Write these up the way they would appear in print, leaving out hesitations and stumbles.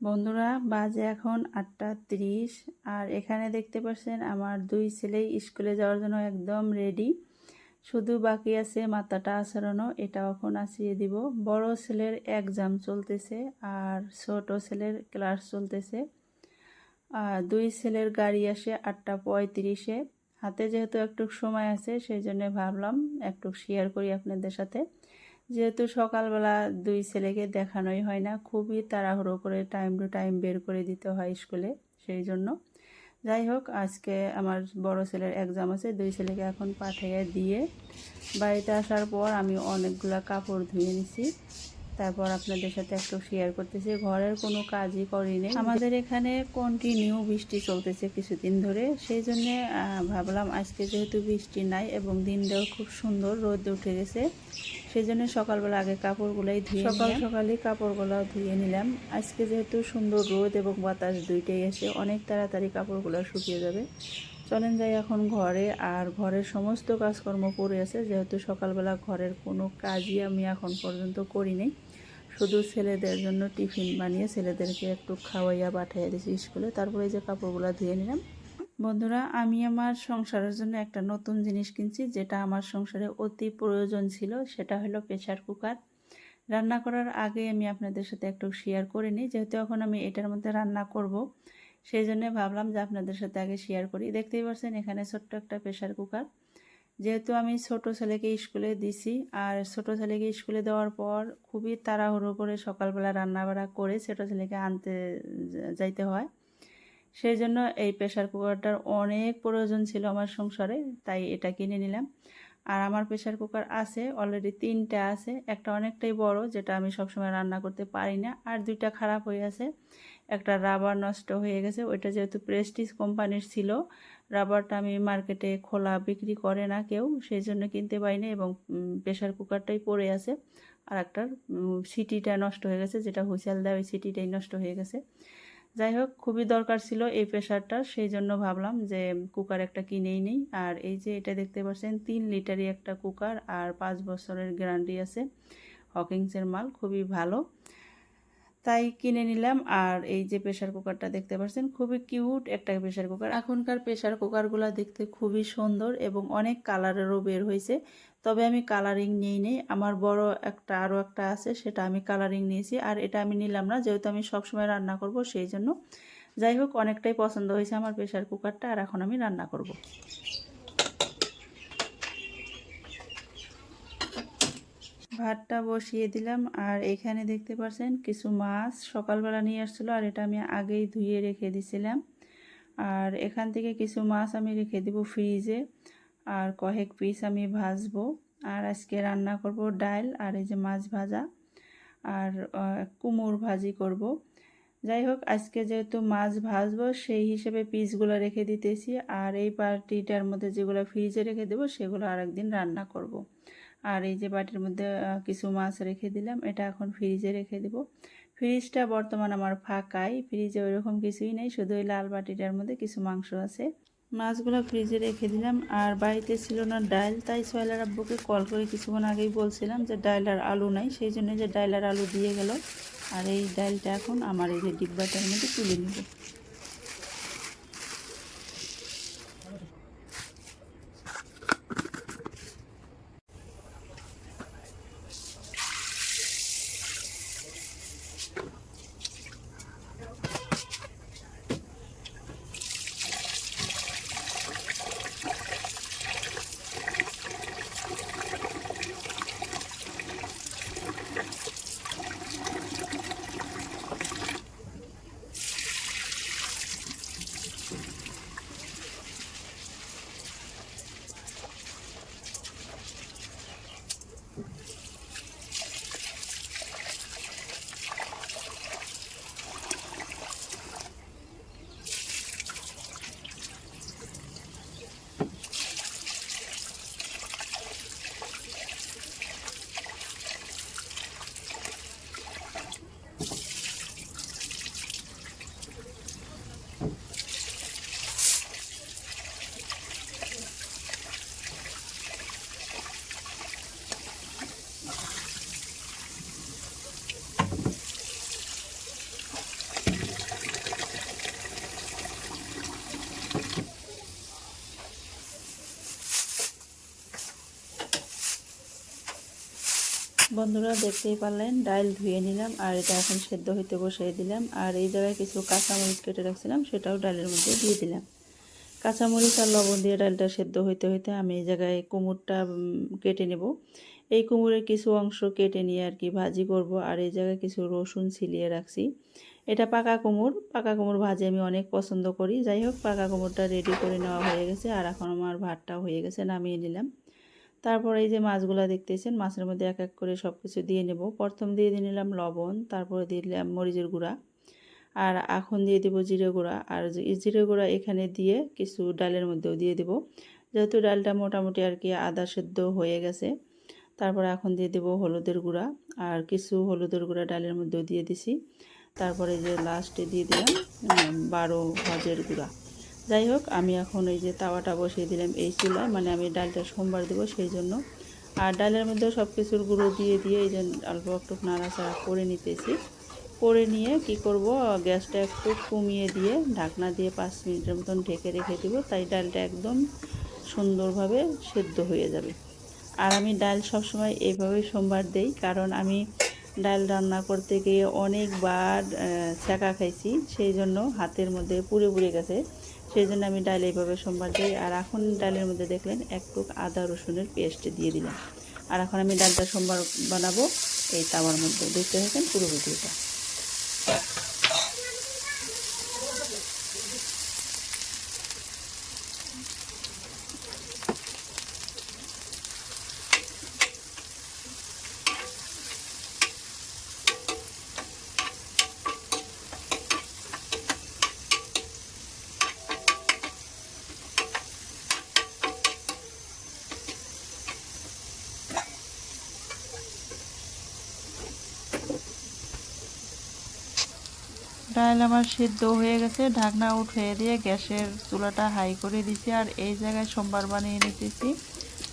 বন্ধুরা বাজে এখন 8:30 আর এখানে দেখতে পাচ্ছেন আমার দুই ছেলেই স্কুলে যাওয়ার জন্য একদম রেডি। শুধু বাকি আছে মাথাটা আছড়ানো, এটা এখন আছিয়ে দিব। বড় ছেলের এক্সাম চলতেছে আর ছোট ছেলের ক্লাস চলতেছে। আর দুই ছেলের গাড়ি আসে 8:35-এ। হাতে যেহেতু একটু সময় আছে সেই জন্য ভাবলাম একটু শেয়ার করি আপনাদের সাথে। যেহেতু সকালবেলা দুই ছেলেকে দেখানোই হয় না, খুবই তাড়াহুড়ো করে টাইম টু টাইম বের করে দিতে হয় স্কুলে, সেই জন্য। যাই হোক, আজকে আমার বড় ছেলের এক্সাম আছে, দুই ছেলেকে এখন পাঠিয়ে দিয়ে বাড়িতে আসার পর আমি অনেকগুলা কাপড় ধুয়ে নিছি। তারপর আপনাদের সাথে একটু শেয়ার করতেছি। ঘরের কোনো কাজই করিনি, আমাদের এখানে কন্টিনিউ বৃষ্টি চলতেছে কিছুদিন ধরে, সেই জন্যে ভাবলাম আজকে যেহেতু বৃষ্টি নাই এবং দিনটাও খুব সুন্দর, রোদ উঠে গেছে, সেই জন্য সকালবেলা আগে কাপড়গুলাই ধুয়ে সকালই কাপড়গুলো ধুয়ে নিলাম। আজকে যেহেতু সুন্দর রোদ এবং বাতাস দুইটাই আসে, অনেক তাড়াতাড়ি কাপড়গুলো শুকিয়ে যাবে। চলেন যাই এখন ঘরে। আর ঘরের সমস্ত কাজকর্ম পড়ে আছে, যেহেতু সকালবেলা ঘরের কোনো কাজই আমি এখন পর্যন্ত করিনি। শুধু ছেলেদের জন্য টিফিন বানিয়ে ছেলেদেরকে একটু খাওয়াইয়া পাঠিয়ে দিয়েছি স্কুলে, তারপরে যে কাপড়গুলো ধুয়ে নিলাম। বন্ধুরা, আমি আমার সংসারের জন্য একটা নতুন জিনিস কিনছি, যেটা আমার সংসারে অতি প্রয়োজন ছিল, সেটা হলো প্রেসার কুকার। রান্না করার আগে আমি আপনাদের সাথে একটু শেয়ার করে নিই, যেহেতু এখন আমি এটার মধ্যে রান্না করব, সেই জন্য ভাবলাম যে আপনাদের সাথে আগে শেয়ার করি। দেখতেই পাচ্ছেন এখানে ছোট্ট একটা প্রেসার কুকার। যেহেতু আমি ছোট ছেলেকে স্কুলে দিছি, আর ছোট ছেলেকে স্কুলে দেওয়ার পর খুবই তাড়াহুড়ো করে সকালবেলা রান্নাবাড়া করে ছোট ছেলেকে আনতে যাইতে হয়, সেই জন্য এই প্রেসার কুকারটার অনেক প্রয়োজন ছিল আমার সংসারে, তাই এটা কিনে নিলাম। আর আমার প্রেসার কুকার আছে অলরেডি 3টা আছে, একটা অনেকটাই বড় যেটা আমি সবসময় রান্না করতে পারি না, আর 2টা খারাপ হয়ে আছে। একটা রাবার নষ্ট হয়ে গেছে, ওইটা যেহেতু প্রেস্টিজ কোম্পানির ছিল, রাবারটা আমি মার্কেটে খোলা বিক্রি করে না কেউ, সেই জন্য কিনতে পারিনি, এবং প্রেসার কুকারটাই পড়ে আছে। আর একটা সিটিটা নষ্ট হয়ে গেছে, যেটা হুইসেল দেয় ওই সিটিটাই নষ্ট হয়ে গেছে। যাই হোক, খুবই দরকার ছিল এই প্রেসারটা, সেই জন্য ভাবলাম যে কুকার একটা কিনেই নেই। আর এই যে এটা দেখতে পাচ্ছেন 3 লিটারই একটা কুকার, আর 5 বছরের গ্যারান্টি আছে, হকিংসের মাল, খুবই ভালো, তাই কিনে নিলাম। আর এই যে প্রেসার কুকারটা দেখতে পাচ্ছেন, খুবই কিউট একটা প্রেসার কুকার। এখনকার প্রেসার কুকারগুলো দেখতে খুবই সুন্দর এবং অনেক কালারেরও বের হয়েছে, তবে আমি কালারিং নিই নেই। আমার বড় একটা আরও একটা আছে, সেটা আমি কালারিং নিয়েছি, আর এটা আমি নিলাম না, যেহেতু আমি সবসময় রান্না করব সেই জন্য। যাই হোক, অনেকটাই পছন্দ হয়েছে আমার প্রেসার কুকারটা, আর এখন আমি রান্না করব। ভাতটা বসিয়ে দিলাম, আর এখানে দেখতে পাচ্ছেন কিছু মাছ সকালবেলা নিয়ে আসছিলো, আর এটা আমি আগেই ধুয়ে রেখে দিছিলাম। আর এখান থেকে কিছু মাছ আমি রেখে দিব ফ্রিজে, আর কয়েক পিস আমি ভাজবো। আর আজকে রান্না করব ডাল, আর এই যে মাছ ভাজা, আর কুমড় ভাজি করব। যাই হোক, আজকে যেহেতু মাছ ভাজবো সেই হিসেবে পিসগুলো রেখে দিতেছি, আর এই বাটিটার মধ্যে যেগুলো ফ্রিজে রেখে দেবো সেগুলো আরেকদিন রান্না করব। আর এই যে বাটির মধ্যে কিছু মাছ রেখে দিলাম, এটা এখন ফ্রিজে রেখে দেব। ফ্রিজটা বর্তমান আমার ফাঁকাই, ফ্রিজে ওইরকম কিছুই নেই, শুধু ওই লাল বাটিটার মধ্যে কিছু মাংস আছে। মাছগুলো ফ্রিজে রেখে দিলাম। আর বাড়িতে ছিল না ডাল, তাই সোহেলার আব্বুকে কল করে কিছুক্ষণ আগেই বলছিলাম যে ডাল আর আলু নাই, সেই জন্য যে ডাল আর আলু দিয়ে গেল। আর এই ডালটা এখন আমার এই যে ডিব্বাটার মধ্যে তুলে নেব। বন্ধুরা দেখতেই পারলেন ডাল ধুয়ে নিলাম আর এটা এখন সেদ্ধ হইতে বসিয়ে দিলাম। আর এই জায়গায় কিছু কাঁচামরিচ কেটে রাখছিলাম, সেটাও ডালের মধ্যে দিয়ে দিলাম। কাঁচামরিচ আর লবণ দিয়ে ডালটা সেদ্ধ হইতে হইতে আমি এই জায়গায় কুমড়টা কেটে নেব। এই কুমড়ের কিছু অংশ কেটে নিয়ে আর কি ভাজি করব। আর এই জায়গায় কিছু রসুন ছিলিয়ে রাখছি। এটা পাকা কুমড় ভাজি আমি অনেক পছন্দ করি। যাই হোক, পাকা কুমড়টা রেডি করে নেওয়া হয়ে গেছে আর এখন আমার ভাতটা হয়ে গেছে, নামিয়ে নিলাম। তারপর এই যে মাছগুলো দেখতেছেন, মাছের মধ্যে এক এক করে সব কিছু দিয়ে নেব। প্রথম দিয়ে নিলাম লবণ, তারপরে দিয়ে দিলাম মরিচের গুঁড়া, আর এখন দিয়ে দেবো জিরে গুঁড়া। আর জিরে গুঁড়া এখানে দিয়ে কিছু ডালের মধ্যেও দিয়ে দেব, যেহেতু ডালটা মোটামুটি আর কি আদা সেদ্ধ হয়ে গেছে। তারপর এখন দিয়ে দেবো হলুদের গুঁড়া, আর কিছু হলুদের গুঁড়া ডালের মধ্যেও দিয়ে দিছি। তারপরে যে লাস্টে দিয়ে দিলাম 12 ভাজের গুঁড়া। যাই হোক, আমি এখন এই যে তাওয়াটা বসিয়ে দিলাম এই চুলায়, মানে আমি ডালটা সোমবার দেবো সেই জন্য। আর ডালের মধ্যে সব কিছুর গুঁড়ো দিয়ে দিয়ে এই যে অল্প একটু নাড়াচাড়া করে নিতেছি। করে নিয়ে কি করব, গ্যাসটা একটু কমিয়ে দিয়ে ঢাকনা দিয়ে 5 মিনিটের মতন ঢেকে রেখে দেবো, তাই ডালটা একদম সুন্দরভাবে সেদ্ধ হয়ে যাবে। আর আমি ডাল সবসময় এইভাবেই সোমবার দেই, কারণ আমি ডাল রান্না করতে গিয়ে অনেকবার ছ্যাঁকা খাইছি, সেই জন্য হাতের মধ্যে পুড়ে পুড়ে গেছে। সেই জন্য আমি ডাল এইভাবে সোমবার দিই। আর এখন ডালের মধ্যে দেখলেন একটু আদা রসুনের পেস্ট দিয়ে দিলাম। আর এখন আমি ডালটা সোমবার বানাবো এই তাওয়ার মধ্যে, দেখতে থাকেন পুরো ভিডিওটা। ডাল আমার সিদ্ধ হয়ে গেছে, ঢাকনা উঠিয়ে দিয়ে গ্যাসের চুলাটা হাই করে দিছি। আর এই জায়গায় সোমবার বানিয়ে নিতেছি।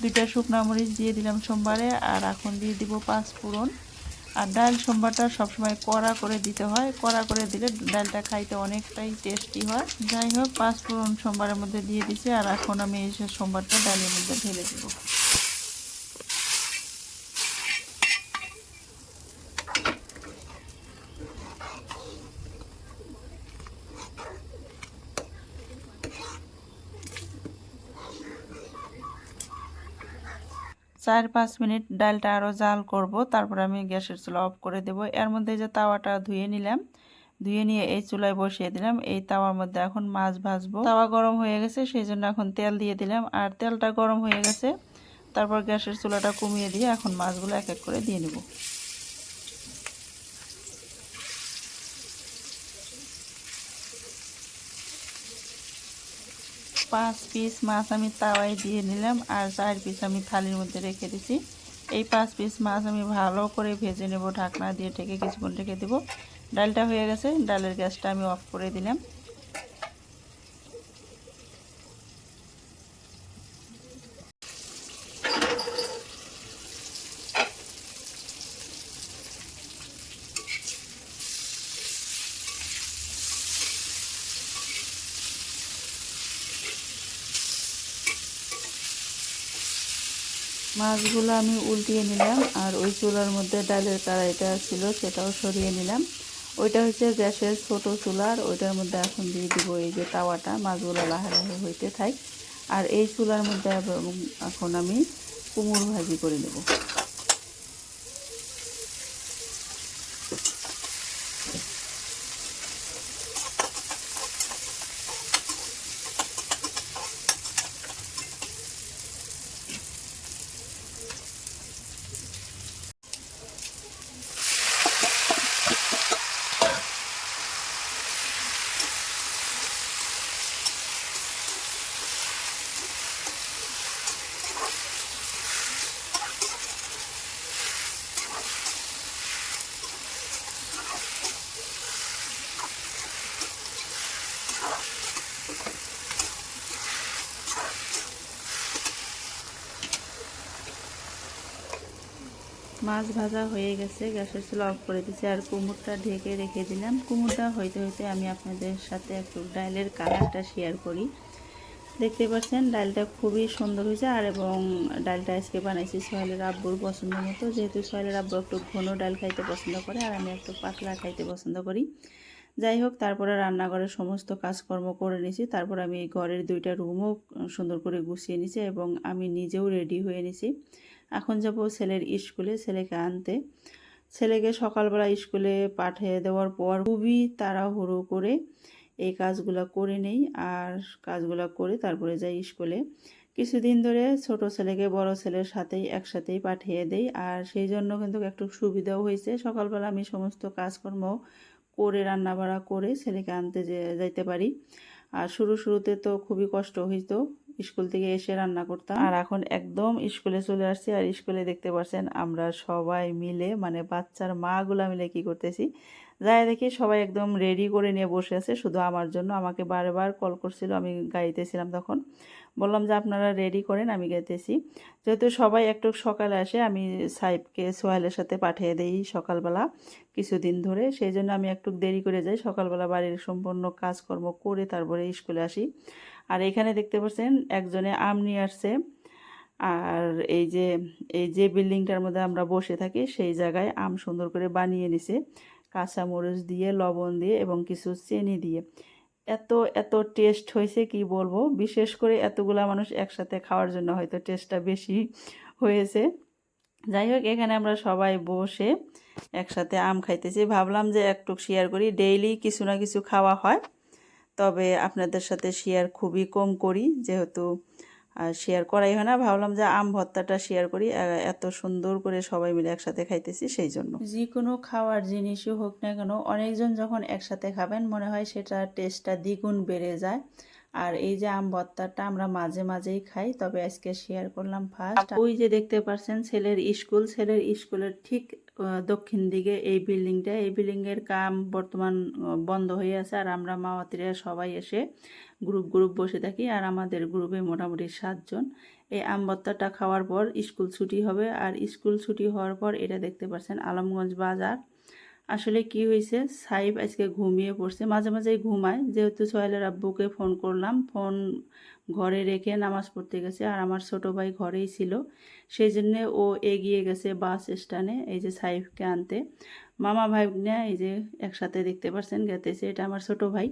2টা শুকনো মরিচ দিয়ে দিলাম সোমবারে, আর এখন দিয়ে দিব 5 ফোড়ন। আর ডাল সোমবারটা সবসময় কড়া করে দিতে হয়, কড়া করে দিলে ডালটা খাইতে অনেকটাই টেস্টি হয়। যাই হোক, 5 ফোড়ন সোমবারের মধ্যে দিয়ে দিছি। আর এখন আমি এই সোমবারটা ডালের মধ্যে ঢেলে দেবো। 4-5 মিনিট ডালটা আরও জাল করব, তারপর আমি গ্যাসের চুলা অফ করে দেব। এর মধ্যে যে তাওয়াটা ধুয়ে নিলাম, ধুয়ে নিয়ে এই চুলায় বসিয়ে দিলাম। এই তাওয়ার মধ্যে এখন মাছ ভাজবো। তাওয়া গরম হয়ে গেছে, সেই জন্য এখন তেল দিয়ে দিলাম। আর তেলটা গরম হয়ে গেছে, তারপর গ্যাসের চুলাটা কমিয়ে দিয়ে এখন মাছগুলো এক এক করে দিয়ে নেব। পাঁচ পিস মাছ আমি তাওয়ায় দিয়ে নিলাম, আর 4 পিস আমি থালির মধ্যে রেখে দিছি। এই 5 পিস মাছ আমি ভালো করে ভেজে নেব, ঢাকনা দিয়ে ঢেকে কিছুক্ষণ রেখে দেব। ডালটা হয়ে গেছে, ডালের গ্যাসটা আমি অফ করে দিলাম। মাছগুলো আমি উল্টিয়ে নিলাম, আর ওই চুলার মধ্যে ডালের কড়াইটা ছিল সেটাও সরিয়ে নিলাম। ওইটা হচ্ছে গ্যাসের ছোট চুলার, ওইটার মধ্যে এখন দিয়ে দিব এই যে তাওয়াটা, মাছগুলো লাহে লাহে হইতে থাক। আর এই চুলার মধ্যে এখন আমি কুমড়ো ভাজি করে নেব। মাছ ভাজা হয়ে গেছে, গ্যাসের চুলা অফ করে দিয়েছি। আর কুমড়োটা ঢেকে রেখে দিলাম। কুমড়োটা হইতে হইতে আমি আপনাদের সাথে একটু ডালের কালারটা শেয়ার করি। দেখতে পাচ্ছেন ডালটা খুবই সুন্দর হয়েছে। আর এবং ডালটা আজকে বানাইছি সোহেলের আব্বুর পছন্দ মতো, যেহেতু সোহেলের আব্বু একটু ঘন ডাল খাইতে পছন্দ করে আর আমি একটু পাতলা খাইতে পছন্দ করি। যাই হোক, তারপরে রান্নাঘরের সমস্ত কাজকর্ম করে নিয়েছি। তারপর আমি এই ঘরের 2টা রুমও সুন্দর করে গুছিয়ে নিয়েছি এবং আমি নিজেও রেডি হয়ে নিয়েছি। এখন যাব ছেলের স্কুলে, ছেলেকে আনতে। ছেলেকে সকালবেলা স্কুলে পাঠিয়ে দেওয়ার পর খুবই তাড়াহুড়ো করে এই কাজগুলো করে নেই, আর কাজগুলো করে তারপরে যাই স্কুলে। কিছুদিন ধরে ছোট ছেলেকে বড় ছেলের সাথেই একসাথেই পাঠিয়ে দেই, আর সেই জন্য কিন্তু একটু সুবিধাও হয়েছে। সকালবেলা আমি সমস্ত কাজকর্ম করে রান্নাবাড়া করে ছেলেকে আনতে যাইতে পারি। আর শুরুতে তো খুবই কষ্ট হইতো, স্কুল থেকে এসে রান্না করতাম। আর এখন একদম স্কুলে চলে আসছি, আর স্কুলে দেখতে পাচ্ছেন আমরা সবাই মিলে মানে বাচ্চার মাগুলা মিলে কি করতেছি, যাই দেখি সবাই একদম রেডি করে নিয়ে বসে আছে শুধু আমার জন্য। আমাকে বারবার কল করছিল, আমি গাড়িতেছিলাম তখন। বললাম যে আপনারা রেডি করেন, আমি গাইতেছি। যেহেতু সবাই একটু সকালে আসে, আমি সাইফকে সোহেলের সাথে পাঠিয়ে দেই সকালবেলা কিছুদিন ধরে, সেই জন্য আমি একটু দেরি করে যাই। সকালবেলা বাড়ির সম্পূর্ণ কাজকর্ম করে তারপরে স্কুলে আসি। আর এখানে দেখতে পাচ্ছেন একজনে আম নিয়ে আসছে। আর এই যে বিল্ডিংটার মধ্যে আমরা বসে থাকি সেই জায়গায় আম সুন্দর করে বানিয়ে নিছে কাঁচামরিচ দিয়ে, লবণ দিয়ে এবং কিছু চিনি দিয়ে। এত এত টেস্ট হয়েছে কি বলবো, বিশেষ করে এতগুলা মানুষ একসাথে খাওয়ার জন্য হয়তো টেস্টটা বেশি হয়েছে। যাই হোক, এখানে আমরা সবাই বসে একসাথে আম খাইতেছি। ভাবলাম যে একটু শেয়ার করি, ডেইলি কিছু না কিছু খাওয়া হয়, তবে আপনাদের সাথে শেয়ার খুবই কম করি, যেহেতু শেয়ার করাই হয় না। ভাবলাম যে আম ভর্তাটা শেয়ার করি, এত সুন্দর করে সবাই মিলে একসাথে খাইতেছি সেই জন্য। যে কোনো খাওয়ার জিনিসই হোক না কেন, অনেকজন যখন একসাথে খাবেন মনে হয় সেটা টেস্টটা দ্বিগুণ বেড়ে যায়। আর এই যে আম ভর্তাটা আমরা মাঝে মাঝেই খাই, তবে আজকে শেয়ার করলাম ফার্স্ট। ওই যে দেখতে পাচ্ছেন ছেলের স্কুলের ঠিক দক্ষিণ দিকে এই বিল্ডিংটা, এই বিল্ডিংয়ের কাম বর্তমান বন্ধ হয়ে আছে। আর আমরা মাওয়াতিরা সবাই এসে গ্রুপ বসে থাকি, আর আমাদের গ্রুপে মোটামুটি 7 জন। এই আম ভর্তাটা খাওয়ার পর স্কুল ছুটি হবে, আর স্কুল ছুটি হওয়ার পর এটা দেখতে পাচ্ছেন আলমগঞ্জ বাজার। আসলে কি হয়েছে, সাইফ আজকে ঘুমিয়ে পড়ছে, মাঝে মাঝেই ঘুমায়। যেহেতু সোহেলের আব্বুকে ফোন করলাম, ফোন ঘরে রেখে নামাজ পড়তে গেছে, আর আমার ছোট ভাই ঘরেই ছিল, সেই জন্যে ও এগিয়ে গেছে বাস স্ট্যান্ডে এই যে সাইফকে আনতে। মামা ভাগ্নে এই যে একসাথে দেখতে পাচ্ছেন গেতেছে, এটা আমার ছোট ভাই।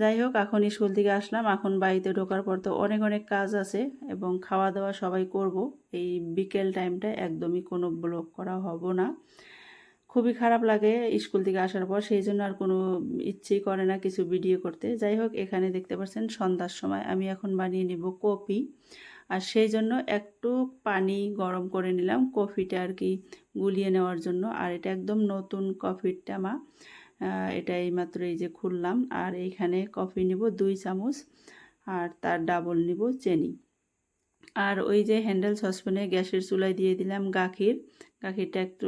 যাই হোক, এখন স্কুল থেকে আসলাম, এখন বাড়িতে ঢোকার পর তো অনেক অনেক কাজ আছে এবং খাওয়া দাওয়া সবাই করব। এই বিকেল টাইমটা একদমই কোনো ব্লগ করা হবো না, খুবই খারাপ লাগে স্কুল থেকে আসার পর, সেই জন্য আর কোনো ইচ্ছেই করে না কিছু ভিডিও করতে। যাই হোক, এখানে দেখতে পাচ্ছেন সন্ধ্যার সময় আমি এখন বানিয়ে নিব কফি, আর সেই জন্য একটু পানি গরম করে নিলাম কফিটা আর কি গুলিয়ে নেওয়ার জন্য। আর এটা একদম নতুন কফির টামা, এটা এইমাত্র এই যে খুললাম। আর এইখানে কফি নিব 2 চামচ, আর তার ডাবল নিব চিনি। আর ওই যে হ্যান্ডেল সসপ্যানে গ্যাসের চুলায় দিয়ে দিলাম গাখিরটা একটু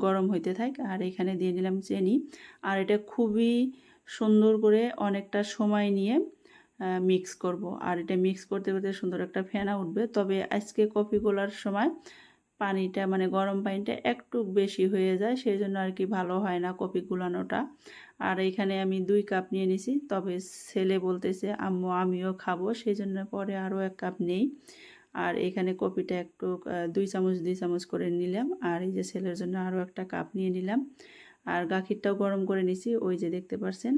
গরম হইতে থাক, আর এখানে দিয়ে দিলাম চিনি। আর এটা খুবই সুন্দর করে অনেকটা সময় নিয়ে মিক্স করব। আর এটা মিক্স করতে করতে সুন্দর একটা ফেনা উঠবে। তবে আজকে কফি গোলার সময় পানিটা মানে গরম পানিটা একটু বেশি হয়ে যায়, সেই জন্য আর কি ভালো হয় না কফি গুলানোটা। আর এখানে আমি 2 কাপ নিয়ে নিছি, তবে ছেলে বলতেছে আম্মু আমিও খাবো, সেই জন্য পরে আরও 1 কাপ নেই। আর এখানে কফিটা একটু 2 চামচ করে নিলাম, আর এই যে ছেলের জন্য আরও একটা কাপ নিয়ে নিলাম। আর গাখিরটাও গরম করে নিছি, ওই যে দেখতে পাচ্ছেন।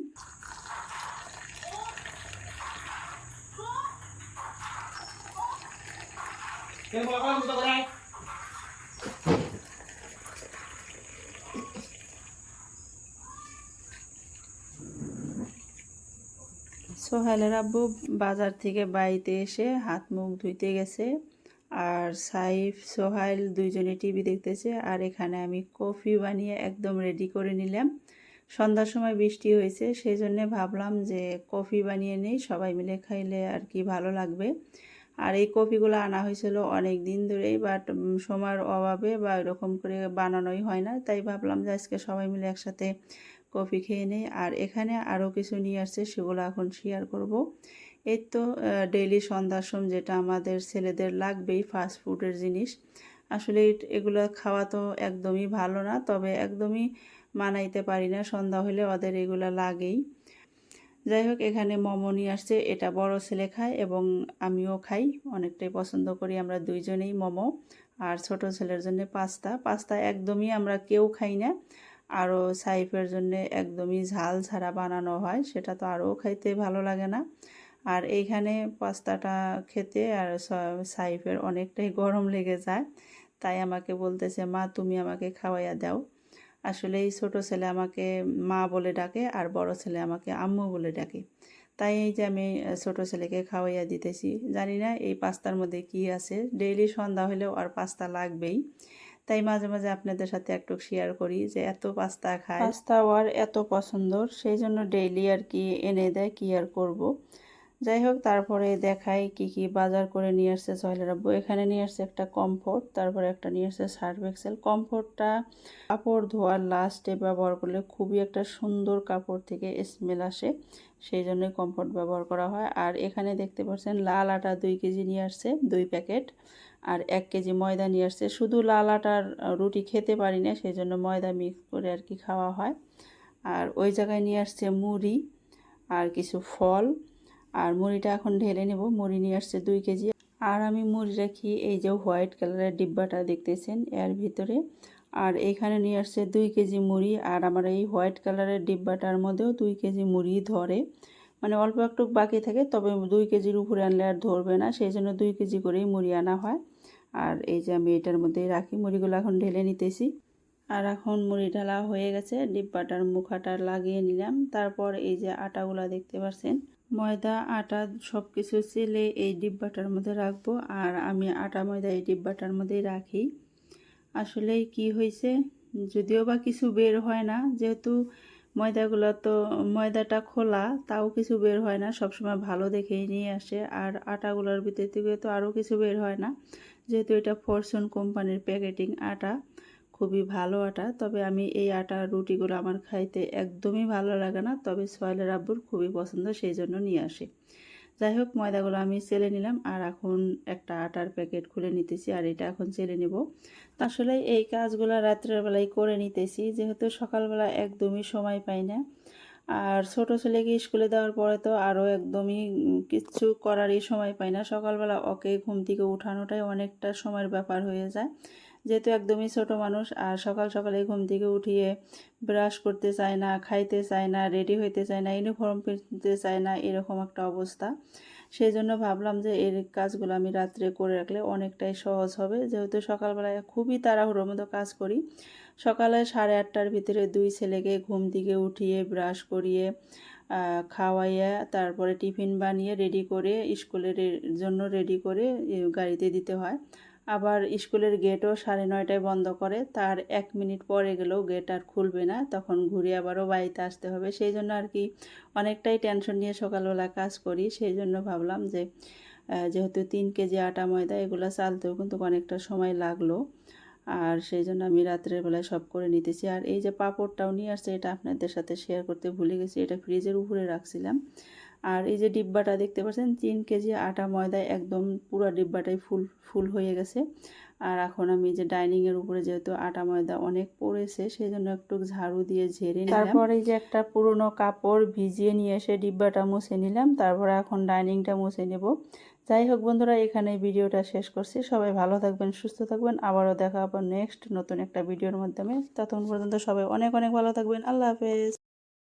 সোহেলের আব্বু বাজার থেকে বাড়িতে এসে হাত মুখ ধুইতে গেছে, আর সাইফ সোহেল দুইজনে টিভি দেখতেছে। আর এখানে আমি কফি বানিয়ে একদম রেডি করে নিলাম। সন্ধ্যার সময় বৃষ্টি হয়েছে, সেই জন্যে ভাবলাম যে কফি বানিয়ে নেই, সবাই মিলে খাইলে আর কি ভালো লাগবে। আর এই কফিগুলো আনা হয়েছিল অনেক দিন ধরেই, বাট সময়ের অভাবে বা এরকম করে বানানোই হয় না, তাই ভাবলাম যে আজকে সবাই মিলে একসাথে কফি খেয়ে নেই। আর এখানে আরও কিছু নিয়ে আসছে, সেগুলো এখন শেয়ার করব। এই তো ডেইলি সন্ধ্যার সময় যেটা আমাদের ছেলেদের লাগবেই, ফাস্ট ফুডের জিনিস। আসলে এগুলো খাওয়া তো একদমই ভালো না, তবে একদমই মানাইতে পারি না, সন্ধ্যা হলে ওদের এগুলো লাগেই। যাই হোক, এখানে মোমো নিয়ে আসছে, এটা বড় ছেলে খায় এবং আমিও খাই, অনেকটাই পছন্দ করি আমরা দুইজনেই মোমো। আর ছোট ছেলের জন্য পাস্তা একদমই আমরা কেউ খাই না। আরও সাইফের জন্য একদমই ঝাল ছাড়া বানানো হয়, সেটা তো আরও খাইতে ভালো লাগে না। আর এইখানে পাস্তাটা খেতে আর সাইফের অনেকটাই গরম লেগে যায়, তাই আমাকে বলতেছে, মা তুমি আমাকে খাওয়াইয়া দাও। আসলে এই ছোটো ছেলে আমাকে মা বলে ডাকে আর বড় ছেলে আমাকে আম্মু বলে ডাকে, তাই এই যে আমি ছোটো ছেলেকে খাওয়াইয়া দিতেছি। জানি না এই পাস্তার মধ্যে কি আছে, ডেইলি সন্ধ্যা হলেও আর পাস্তা লাগবেই, তাই মাঝে মাঝে আপনাদের সাথে একটু শেয়ার করি যে এত পাস্তা খায়, পাস্তা আর এত পছন্দ, সেই জন্য ডেইলি আর কি এনে দেয়, কি আর করব। যাই হোক, তারপরে দেখাই কি কি বাজার করে নিয়ে আসছে সোহেলের আব্বু। এখানে নিয়ে আসছে একটা কমফোর্ট, তারপরে একটা নিয়ে আসছে সার্ফ এক্সেল। কমফোর্টটা কাপড় ধোয়ার লাস্টে ব্যবহার করলে খুবই একটা সুন্দর কাপড় থেকে স্মেল আসে, সেই জন্যই কমফোর্ট ব্যবহার করা হয়। আর এখানে দেখতে পাচ্ছেন লাল আটা 2 কেজি নিয়ে আসছে, 2 প্যাকেট, আর 1 কেজি ময়দা নিয়ে আসছে। শুধু লাল আটার রুটি খেতে পারি না, সেই জন্য ময়দা মিক্স করে আর কি খাওয়া হয়। আর ওই জায়গায় নিয়ে আসছে মুড়ি আর কিছু ফল, আর মুড়িটা এখন ঢেলে নেব। মুড়ি নিয়ে আসছে 2 কেজি। আর আমি মুড়ি রাখি এই যে হোয়াইট কালারের ডিব্বাটা দেখতেছেন এর ভিতরে। আর এখানে নিয়ে আসছে 2 কেজি মুড়ি, আর আমার এই হোয়াইট কালারের ডিব্বাটার মধ্যেও 2 কেজি মুড়ি ধরে, মানে অল্প একটু বাকি থাকে, তবে 2 কেজির উপরে আনলে আর ধরবে না, সেই জন্য 2 কেজি করেই মুড়ি আনা হয়। আর এই যে আমি এটার মধ্যেই রাখি মুড়িগুলো, এখন ঢেলে নিতেছি। আর এখন মুড়ি ঢালা হয়ে গেছে, ডিব্বাটার মুখাটা লাগিয়ে নিলাম। তারপর এই যে আটাগুলা দেখতে পাচ্ছেন, ময়দা আটা সব কিছু চেলে এই ডিব্বাটার মধ্যে রাখবো, আর আমি আটা ময়দা এই ডিব্বাটার মধ্যেই রাখি। আসলে কি হয়েছে, যদিও বা কিছু বের হয় না, যেহেতু ময়দাটা খোলা, তাও কিছু বের হয় না, সবসময় ভালো দেখেই নিয়ে আসে। আর আটাগুলোর ভিতর থেকে তো আরও কিছু বের হয় না, যেহেতু এটা ফরচুন কোম্পানির প্যাকেটিং আটা, খুবই ভালো আটা। তবে আমি এই আটা রুটিগুলো আমার খাইতে একদমই ভালো লাগে না, তবে সোহেলের আব্বুর খুবই পছন্দ, সেই জন্য নিয়ে আসে। যাই হোক, ময়দাগুলো আমি চেলে নিলাম, আর এখন একটা আটার প্যাকেট খুলে নিতেছি, আর এটা এখন চেলে নিব। আসলে এই কাজগুলো রাত্রের বেলায় করে নিতেছি, যেহেতু সকালবেলা একদমই সময় পাই না। আর ছোট ছেলেকে স্কুলে দেওয়ার পরে তো আরও একদমই কিচ্ছু করারই সময় পাই না। সকালবেলা ওকে ঘুম থেকে উঠানোটাই অনেকটা সময়ের ব্যাপার হয়ে যায়, যেহেতু একদমই ছোট মানুষ। আর সকাল সকালে ঘুম থেকে উঠিয়ে ব্রাশ করতে চায় না, খাইতে চায় না, রেডি হইতে চায় না, ইউনিফর্ম পরতে চায় না, এরকম একটা অবস্থা। সেই জন্য ভাবলাম যে এর কাজগুলো আমি রাত্রে করে রাখলে অনেকটাই সহজ হবে, যেহেতু সকালবেলায় খুবই তাড়াহুড়োর মতো কাজ করি। সকালে 8:30টার ভিতরে 2 ছেলেকে ঘুম থেকে উঠিয়ে ব্রাশ করিয়ে খাওয়াইয়া তারপরে টিফিন বানিয়ে রেডি করে স্কুলের জন্য রেডি করে গাড়িতে দিতে হয়। আবার স্কুলের গেটও 9:30টায় বন্ধ করে, তার 1 মিনিট পরে গেলেও গেট আর খুলবে না, তখন ঘুরে আবারও বাড়িতে আসতে হবে। সেই জন্য আর কি অনেকটাই টেনশন নিয়ে সকালবেলা কাজ করি। সেই জন্য ভাবলাম যে যেহেতু 3 কেজি আটা ময়দা, এগুলো চালতেও কিন্তু অনেকটা সময় লাগলো, আর সেই জন্য আমি রাত্রের বেলায় সব করে নিতেছি। আর এই যে পাঁপড়টাও নিয়ে আসছে, এটা আপনাদের সাথে শেয়ার করতে ভুলে গেছি, এটা ফ্রিজের উপরে রাখছিলাম। আর এই যে ডিব্বাটা দেখতে পাচ্ছেন, 3 কেজি আটা ময়দায় একদম পুরো ডিব্বাটাই ফুল হয়ে গেছে। আর এখন আমি যে ডাইনিংয়ের উপরে যেহেতু আটা ময়দা অনেক পড়েছে, সেই জন্য একটু ঝাড়ু দিয়ে ঝেড়ে নিলাম। তারপর এই যে একটা পুরনো কাপড় ভিজিয়ে নিয়ে এসে ডিব্বাটা মুছে নিলাম, তারপরে এখন ডাইনিংটা মুছে নেব। যাই হোক বন্ধুরা, এখানে ভিডিওটা শেষ করছি। সবাই ভালো থাকবেন, সুস্থ থাকবেন, আবারও দেখা হবে নেক্সট নতুন একটা ভিডিওর মাধ্যমে। ততক্ষণ পর্যন্ত সবাই অনেক অনেক ভালো থাকবেন। আল্লাহ হাফেজ।